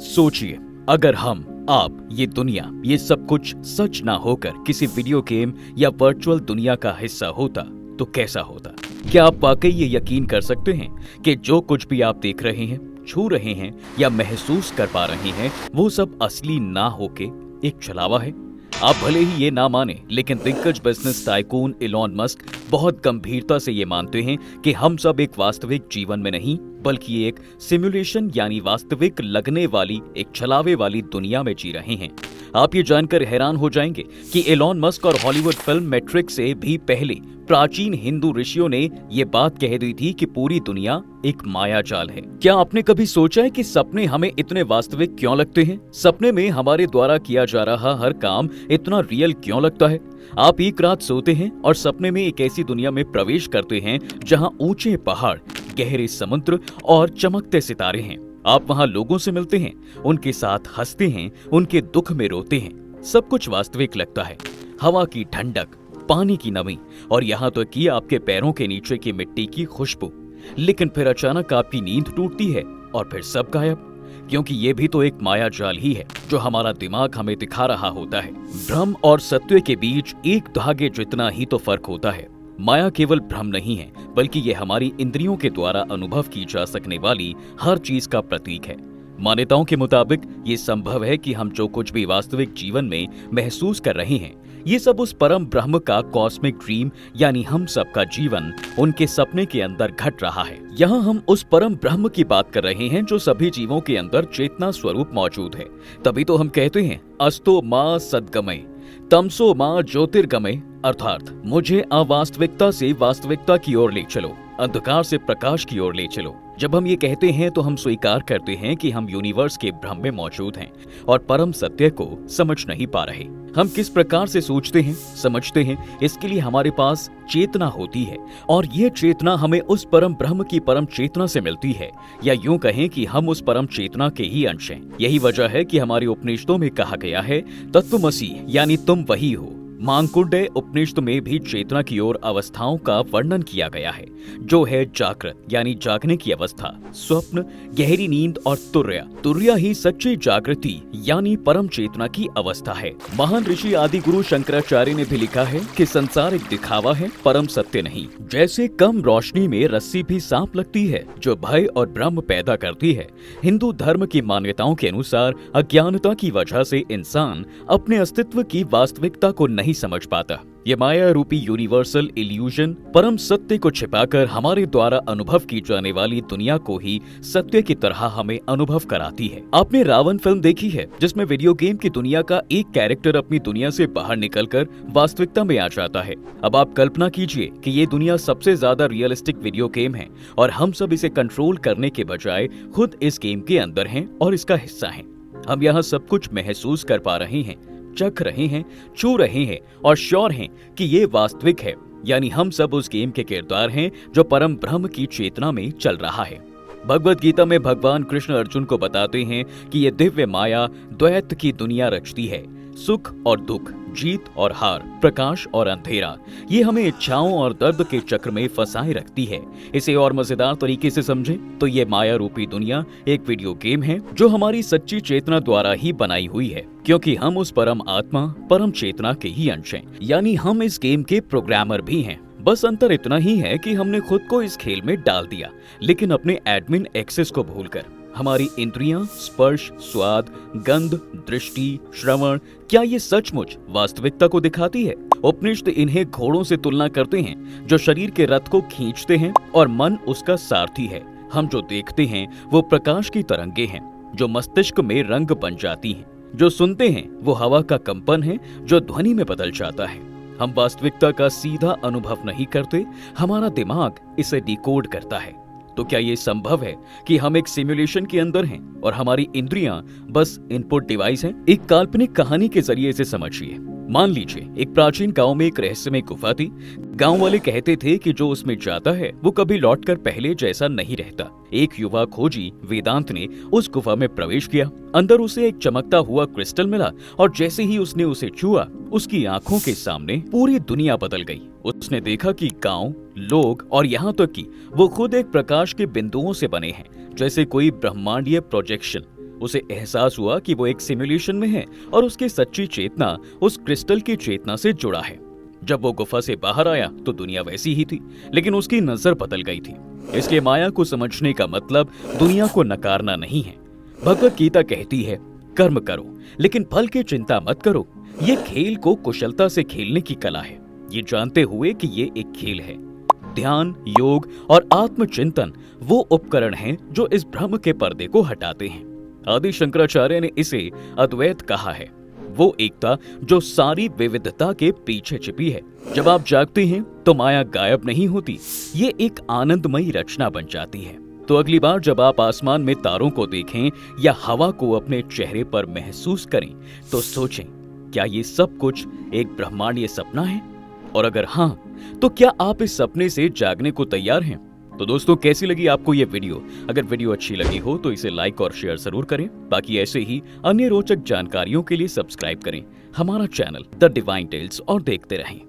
सोचिए, अगर हम, आप, ये दुनिया, ये सब कुछ सच ना होकर किसी वीडियो गेम या वर्चुअल दुनिया का हिस्सा होता तो कैसा होता। क्या आप वाकई ये यकीन कर सकते हैं कि जो कुछ भी आप देख रहे हैं, छू रहे हैं या महसूस कर पा रहे हैं वो सब असली ना होके एक छलावा है। आप भले ही ये ना माने, लेकिन दिग्गज बिजनेस टाइकून इलॉन मस्क बहुत गंभीरता से ये मानते हैं कि हम सब एक वास्तविक जीवन में नहीं बल्कि एक सिमुलेशन यानी वास्तविक लगने वाली एक छलावे वाली दुनिया में जी रहे हैं। आप ये जानकर हैरान हो जाएंगे कि एलॉन मस्क और हॉलीवुड फिल्म मैट्रिक्स से भी पहले प्राचीन हिंदू ऋषियों ने ये बात कह दी थी कि पूरी दुनिया एक माया जाल है। क्या आपने कभी सोचा है कि सपने हमें इतने वास्तविक क्यों लगते हैं? सपने में हमारे द्वारा किया जा रहा हर काम इतना रियल क्यों लगता है? आप एक रात सोते हैं और सपने में एक ऐसी दुनिया में प्रवेश करते हैं जहां ऊंचे पहाड़, गहरे समुद्र और चमकते सितारे हैं। आप वहां लोगों से मिलते हैं, उनके साथ हंसते हैं, उनके दुख में रोते हैं। सब कुछ वास्तविक लगता है। हवा की ठंडक, पानी की नमी और यहाँ तो कि आपके पैरों के नीचे की मिट्टी की खुशबू। लेकिन फिर अचानक आपकी नींद टूटती है और फिर सब गायब, क्योंकि ये भी तो एक माया जाल ही है जो हमारा दिमाग हमें दिखा रहा होता है। भ्रम और सत्य के बीच एक धागे जितना ही तो फर्क होता है। माया केवल भ्रम नहीं है, बल्कि ये हमारी इंद्रियों के द्वारा अनुभव की जा सकने वाली हर चीज का प्रतीक है। मान्यताओं के मुताबिक ये संभव है कि हम जो कुछ भी वास्तविक जीवन में महसूस कर रहे हैं, ये सब उस परम ब्रह्म का कॉस्मिक ड्रीम यानी हम सब का जीवन उनके सपने के अंदर घट रहा है। यहाँ हम उस परम ब्रह्म की बात कर रहे हैं जो सभी जीवों के अंदर चेतना स्वरूप मौजूद है। तभी तो हम कहते हैं अस्तो मां सद्गमय तमसो मां ज्योतिर्गमय, अर्थात मुझे अवास्तविकता से वास्तविकता की ओर ले चलो, अंधकार से प्रकाश की ओर ले चलो। जब हम ये कहते हैं तो हम स्वीकार करते हैं कि हम यूनिवर्स के भ्रम में मौजूद हैं और परम सत्य को समझ नहीं पा रहे। हम किस प्रकार से सोचते हैं, समझते हैं, इसके लिए हमारे पास चेतना होती है और ये चेतना हमें उस परम ब्रह्म की परम चेतना से मिलती है, या यूं कहें कि हम उस परम चेतना के ही अंश हैं। यही वजह है कि हमारे उपनिषदों में कहा गया है तत्वमसि यानी तुम वही हो। मांकुड्य उपनिषद में भी चेतना की ओर अवस्थाओं का वर्णन किया गया है, जो है जागृत यानी जागने की अवस्था, स्वप्न, गहरी नींद और तुर्य। तुर्य ही सच्ची जागृति यानी परम चेतना की अवस्था है। महान ऋषि आदि गुरु शंकराचार्य ने भी लिखा है कि संसार एक दिखावा है, परम सत्य नहीं। जैसे कम रोशनी में रस्सी भी सांप लगती है जो भय और भ्रम पैदा करती है, हिंदू धर्म की मान्यताओं के अनुसार अज्ञानता की वजह से इंसान अपने अस्तित्व की वास्तविकता को नहीं समझ पाता। ये माया रूपी यूनिवर्सल इल्यूजन परम सत्य को छिपाकर हमारे द्वारा अनुभव की जाने वाली दुनिया को ही सत्य की तरह हमें अनुभव कराती है। आपने रावण फिल्म देखी है, जिसमें वीडियो गेम की दुनिया का एक कैरेक्टर अपनी दुनिया से बाहर निकलकर वास्तविकता में आ जाता है। अब आप कल्पना कीजिए कि ये दुनिया सबसे ज्यादा रियलिस्टिक वीडियो गेम है और हम सब इसे कंट्रोल करने के बजाय खुद इस गेम के अंदर हैं और इसका हिस्सा हैं। हम यहाँ सब कुछ महसूस कर पा रहे हैं, चख रहे हैं, छू रहे हैं और श्योर हैं कि ये वास्तविक है, यानी हम सब उस गेम के किरदार हैं जो परम ब्रह्म की चेतना में चल रहा है। भगवत गीता में भगवान कृष्ण अर्जुन को बताते हैं कि ये दिव्य माया द्वैत की दुनिया रचती है, सुख और दुख, जीत और हार, प्रकाश और अंधेरा। ये हमें इच्छाओं और दर्द के चक्र में फंसाए रखती है। इसे और मजेदार तरीके से समझें तो ये माया रूपी दुनिया एक वीडियो गेम है जो हमारी सच्ची चेतना द्वारा ही बनाई हुई है, क्योंकि हम उस परम आत्मा, परम चेतना के ही अंश हैं, यानी हम इस गेम के प्रोग्रामर भी हैं। बस अंतर इतना ही है कि हमने खुद को इस खेल में डाल दिया, लेकिन अपने एडमिन एक्सेस को भूलकर। हमारी इंद्रियां स्पर्श, स्वाद, गंध, दृष्टि, श्रवण, क्या ये सचमुच वास्तविकता को दिखाती है? उपनिषद इन्हें घोड़ों से तुलना करते हैं जो शरीर के रथ को खींचते हैं और मन उसका सारथी है। हम जो देखते हैं वो प्रकाश की तरंगे हैं जो मस्तिष्क में रंग बन जाती हैं। जो सुनते हैं वो हवा का कंपन है जो ध्वनि में बदल जाता है। हम वास्तविकता का सीधा अनुभव नहीं करते, हमारा दिमाग इसे डिकोड करता है। तो क्या ये संभव है कि हम एक सिमुलेशन के अंदर हैं और हमारी इंद्रियां बस इनपुट डिवाइस हैं? एक काल्पनिक कहानी के जरिए इसे समझिए। मान लीजिए एक प्राचीन गांव में एक रहस्यमय गुफा थी। गांव वाले कहते थे कि जो उसमें जाता है वो कभी लौटकर पहले जैसा नहीं रहता। एक युवा खोजी वेदांत ने उस गुफा में प्रवेश किया। अंदर उसे एक चमकता हुआ क्रिस्टल मिला और जैसे ही उसने उसे छुआ, उसकी आंखों के सामने पूरी दुनिया बदल गई। उसने देखा कि गांव, लोग और यहाँ तक कि वो खुद एक प्रकाश के बिंदुओं से बने हैं, जैसे कोई ब्रह्मांडीय प्रोजेक्शन। उसे एहसास हुआ कि वो एक सिमुलेशन में है और उसकी सच्ची चेतना उस क्रिस्टल की चेतना से जुड़ा है। जब वो गुफा से बाहर आया तो दुनिया वैसी ही थी, लेकिन उसकी नजर बदल गई थी। इसलिए माया को समझने का मतलब दुनिया को नकारना नहीं है। भगवत गीता कहती है, कर्म करो लेकिन फल की चिंता मत करो। ये खेल को कुशलता से खेलने की कला है, ये जानते हुए कि ये एक खेल है। ध्यान, योग और आत्मचिंतन वो उपकरण हैं जो इस भ्रम के पर्दे को हटाते हैं। आदि शंकराचार्य ने इसे अद्वैत कहा है, वो एकता जो सारी विविधता के पीछे छिपी है। जब आप जागते हैं तो माया गायब नहीं होती, ये एक आनंदमयी रचना बन जाती है। तो अगली बार जब आप आसमान में तारों को देखें या हवा को अपने चेहरे पर महसूस करें तो सोचें, क्या ये सब कुछ एक ब्रह्मांडीय सपना है? और अगर हाँ, तो क्या आप इस सपने से जागने को तैयार हैं? तो दोस्तों, कैसी लगी आपको ये वीडियो? अगर वीडियो अच्छी लगी हो तो इसे लाइक और शेयर जरूर करें। बाकी ऐसे ही अन्य रोचक जानकारियों के लिए सब्सक्राइब करें हमारा चैनल द डिवाइन टेल्स और देखते रहें।